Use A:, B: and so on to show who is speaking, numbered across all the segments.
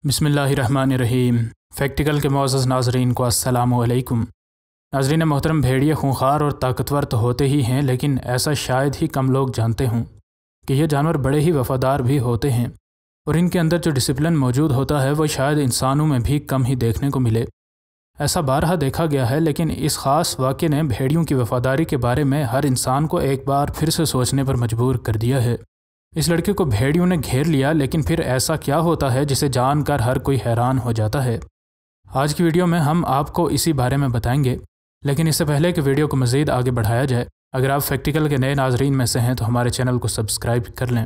A: बिस्मिल्लाहिर्रहमानिर्रहीम। फैक्टिकल के मुअज़्ज़ज़ नाज़रीन को अस्सलामु अलैकुम। नाज़रीन मोहतरम, भेड़िए खूंखार और ताकतवर तो होते ही हैं, लेकिन ऐसा शायद ही कम लोग जानते हों कि ये जानवर बड़े ही वफ़ादार भी होते हैं और इनके अंदर जो डिसिप्लिन मौजूद होता है वह शायद इंसानों में भी कम ही देखने को मिले। ऐसा बारहा देखा गया है, लेकिन इस ख़ास वाक़े ने भेड़ियों की वफ़ादारी के बारे में हर इंसान को एक बार फिर से सोचने पर मजबूर कर दिया है। इस लड़के को भेड़ियों ने घेर लिया, लेकिन फिर ऐसा क्या होता है जिसे जानकर हर कोई हैरान हो जाता है। आज की वीडियो में हम आपको इसी बारे में बताएंगे, लेकिन इससे पहले कि वीडियो को मज़ीद आगे बढ़ाया जाए, अगर आप फैक्टिकल के नए नाजरीन में से हैं तो हमारे चैनल को सब्सक्राइब कर लें।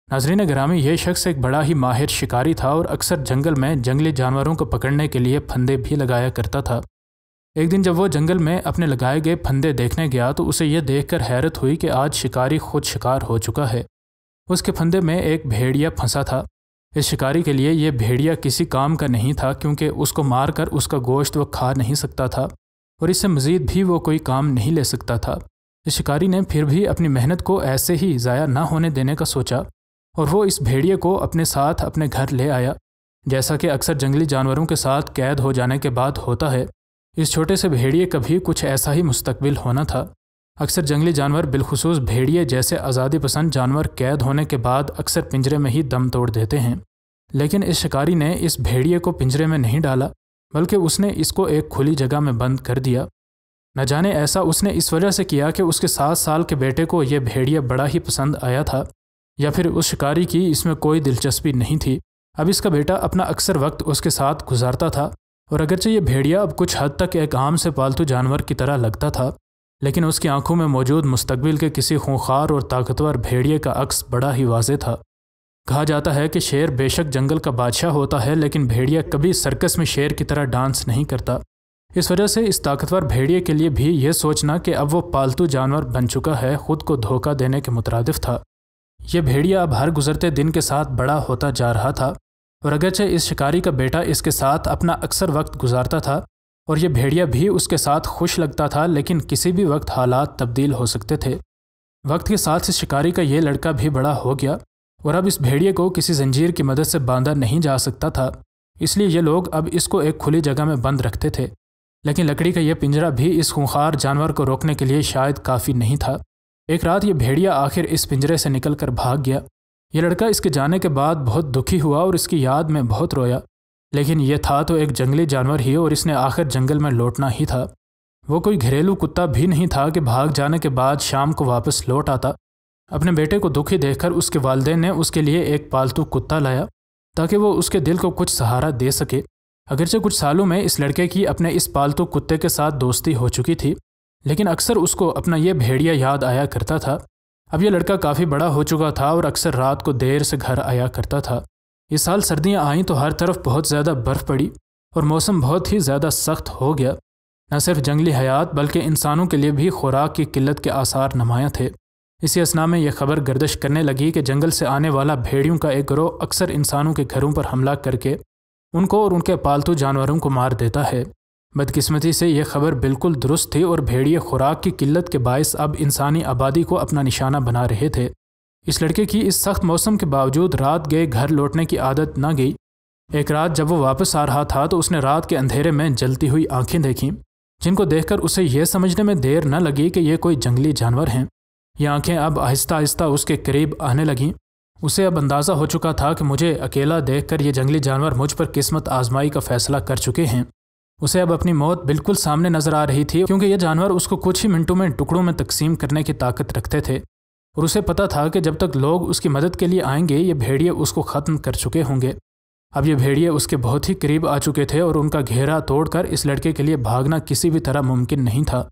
A: नाजरीन गिरामी, ये शख्स एक बड़ा ही माहिर शिकारी था और अक्सर जंगल में जंगली जानवरों को पकड़ने के लिए फंदे भी लगाया करता था। एक दिन जब वो जंगल में अपने लगाए गए फंदे देखने गया तो उसे यह देखकर हैरत हुई कि आज शिकारी खुद शिकार हो चुका है। उसके फंदे में एक भेड़िया फंसा था। इस शिकारी के लिए यह भेड़िया किसी काम का नहीं था, क्योंकि उसको मारकर उसका गोश्त वो खा नहीं सकता था और इससे मज़ीद भी वो कोई काम नहीं ले सकता था। इस शिकारी ने फिर भी अपनी मेहनत को ऐसे ही ज़ाया ना होने देने का सोचा और वो इस भेड़िए को अपने साथ अपने घर ले आया। जैसा कि अक्सर जंगली जानवरों के साथ कैद हो जाने के बाद होता है, इस छोटे से भेड़िए का भी कुछ ऐसा ही मुस्तकबिल होना था। अक्सर जंगली जानवर, बिलखुसूस भेड़िए जैसे आज़ादी पसंद जानवर, कैद होने के बाद अक्सर पिंजरे में ही दम तोड़ देते हैं। लेकिन इस शिकारी ने इस भेड़िए को पिंजरे में नहीं डाला, बल्कि उसने इसको एक खुली जगह में बंद कर दिया। न जाने ऐसा उसने इस वजह से किया कि उसके 7 साल के बेटे को यह भेड़िया बड़ा ही पसंद आया था, या फिर उस शिकारी की इसमें कोई दिलचस्पी नहीं थी। अब इसका बेटा अपना अक्सर वक्त उसके साथ गुजारता था और अगरचे ये भेड़िया अब कुछ हद तक एक आम से पालतू जानवर की तरह लगता था, लेकिन उसकी आंखों में मौजूद मुस्तकबिल के किसी खूंखार और ताकतवर भेड़िए का अक्स बड़ा ही वाज़े था। कहा जाता है कि शेर बेशक जंगल का बादशाह होता है, लेकिन भेड़िया कभी सर्कस में शेर की तरह डांस नहीं करता। इस वजह से इस ताकतवर भेड़िए के लिए भी यह सोचना कि अब वो पालतू जानवर बन चुका है खुद को धोखा देने के मुतरादिफ था। यह भेड़िया अब हर गुजरते दिन के साथ बड़ा होता जा रहा था और अगरचे इस शिकारी का बेटा इसके साथ अपना अक्सर वक्त गुजारता था और यह भेड़िया भी उसके साथ खुश लगता था, लेकिन किसी भी वक्त हालात तब्दील हो सकते थे। वक्त के साथ इस शिकारी का ये लड़का भी बड़ा हो गया और अब इस भेड़िए को किसी जंजीर की मदद से बांधा नहीं जा सकता था, इसलिए ये लोग अब इसको एक खुली जगह में बंद रखते थे। लेकिन लकड़ी का यह पिंजरा भी इस खूंखार जानवर को रोकने के लिए शायद काफ़ी नहीं था। एक रात ये भेड़िया आखिर इस पिंजरे से निकल कर भाग गया। ये लड़का इसके जाने के बाद बहुत दुखी हुआ और इसकी याद में बहुत रोया, लेकिन यह था तो एक जंगली जानवर ही और इसने आखिर जंगल में लौटना ही था। वो कोई घरेलू कुत्ता भी नहीं था कि भाग जाने के बाद शाम को वापस लौट आता। अपने बेटे को दुखी देखकर उसके वालिदैन ने उसके लिए एक पालतू कुत्ता लाया ताकि वो उसके दिल को कुछ सहारा दे सके। अगरचे कुछ सालों में इस लड़के की अपने इस पालतू कुत्ते के साथ दोस्ती हो चुकी थी, लेकिन अक्सर उसको अपना ये भेड़िया याद आया करता था। अब यह लड़का काफ़ी बड़ा हो चुका था और अक्सर रात को देर से घर आया करता था। इस साल सर्दियां आईं तो हर तरफ बहुत ज़्यादा बर्फ़ पड़ी और मौसम बहुत ही ज़्यादा सख्त हो गया। न सिर्फ जंगली हयात बल्कि इंसानों के लिए भी खुराक की किल्लत के आसार नुमायाँ थे। इसी असना में यह खबर गर्दिश करने लगी कि जंगल से आने वाला भेड़ियों का एक गिरोह अक्सर इंसानों के घरों पर हमला करके उनको और उनके पालतू जानवरों को मार देता है। बदकिस्मती से यह खबर बिल्कुल दुरुस्त थी और भेड़िए खुराक की किल्लत के बायस अब इंसानी आबादी को अपना निशाना बना रहे थे। इस लड़के की इस सख्त मौसम के बावजूद रात गए घर लौटने की आदत न गई। एक रात जब वो वापस आ रहा था तो उसने रात के अंधेरे में जलती हुई आंखें देखीं, जिनको देखकर उसे यह समझने में देर न लगी कि ये कोई जंगली जानवर हैं। ये आंखें अब आहिस्ता आहिस्ता उसके करीब आने लगीं। उसे अब अंदाज़ा हो चुका था कि मुझे अकेला देखकर ये जंगली जानवर मुझ पर किस्मत आजमाई का फ़ैसला कर चुके हैं। उसे अब अपनी मौत बिल्कुल सामने नज़र आ रही थी, क्योंकि ये जानवर उसको कुछ ही मिनटों में टुकड़ों में तकसीम करने की ताकत रखते थे और उसे पता था कि जब तक लोग उसकी मदद के लिए आएंगे ये भेड़िए उसको ख़त्म कर चुके होंगे। अब ये भेड़िए उसके बहुत ही करीब आ चुके थे और उनका घेरा तोड़कर इस लड़के के लिए भागना किसी भी तरह मुमकिन नहीं था।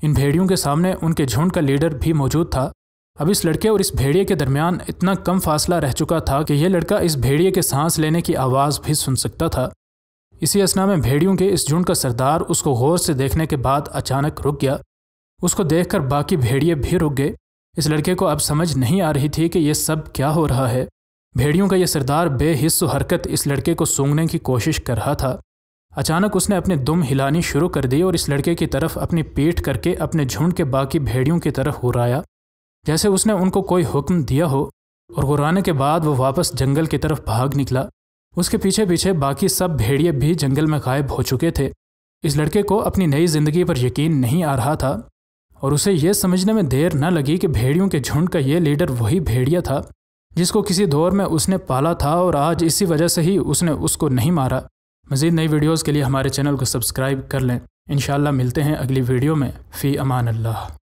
A: इन भेड़ियों के सामने उनके झुंड का लीडर भी मौजूद था। अब इस लड़के और इस भेड़िए के दरमियान इतना कम फासला रह चुका था कि यह लड़का इस भेड़िए के सांस लेने की आवाज़ भी सुन सकता था। इसी असना में भेड़ियों के इस झुंड का सरदार उसको गौर से देखने के बाद अचानक रुक गया। उसको देखकर बाकी भेड़िए भी रुक गए। इस लड़के को अब समझ नहीं आ रही थी कि यह सब क्या हो रहा है। भेड़ियों का यह सरदार बेहिस्सो हरकत इस लड़के को सूंघने की कोशिश कर रहा था। अचानक उसने अपनी दुम हिलानी शुरू कर दी और इस लड़के की तरफ अपनी पीठ करके अपने झुंड के बाकी भेड़ियों की तरफ हुर्राया, जैसे उसने उनको कोई हुक्म दिया हो, और गुर्राने के बाद वो वापस जंगल की तरफ भाग निकला। उसके पीछे पीछे बाकी सब भेड़िए भी जंगल में गायब हो चुके थे। इस लड़के को अपनी नई ज़िंदगी पर यकीन नहीं आ रहा था और उसे यह समझने में देर न लगी कि भेड़ियों के झुंड का ये लीडर वही भेड़िया था जिसको किसी दौर में उसने पाला था और आज इसी वजह से ही उसने उसको नहीं मारा। मज़ीद नई वीडियोज़ के लिए हमारे चैनल को सब्सक्राइब कर लें। इंशाअल्लाह मिलते हैं अगली वीडियो में। फ़ी अमान अल्लाह।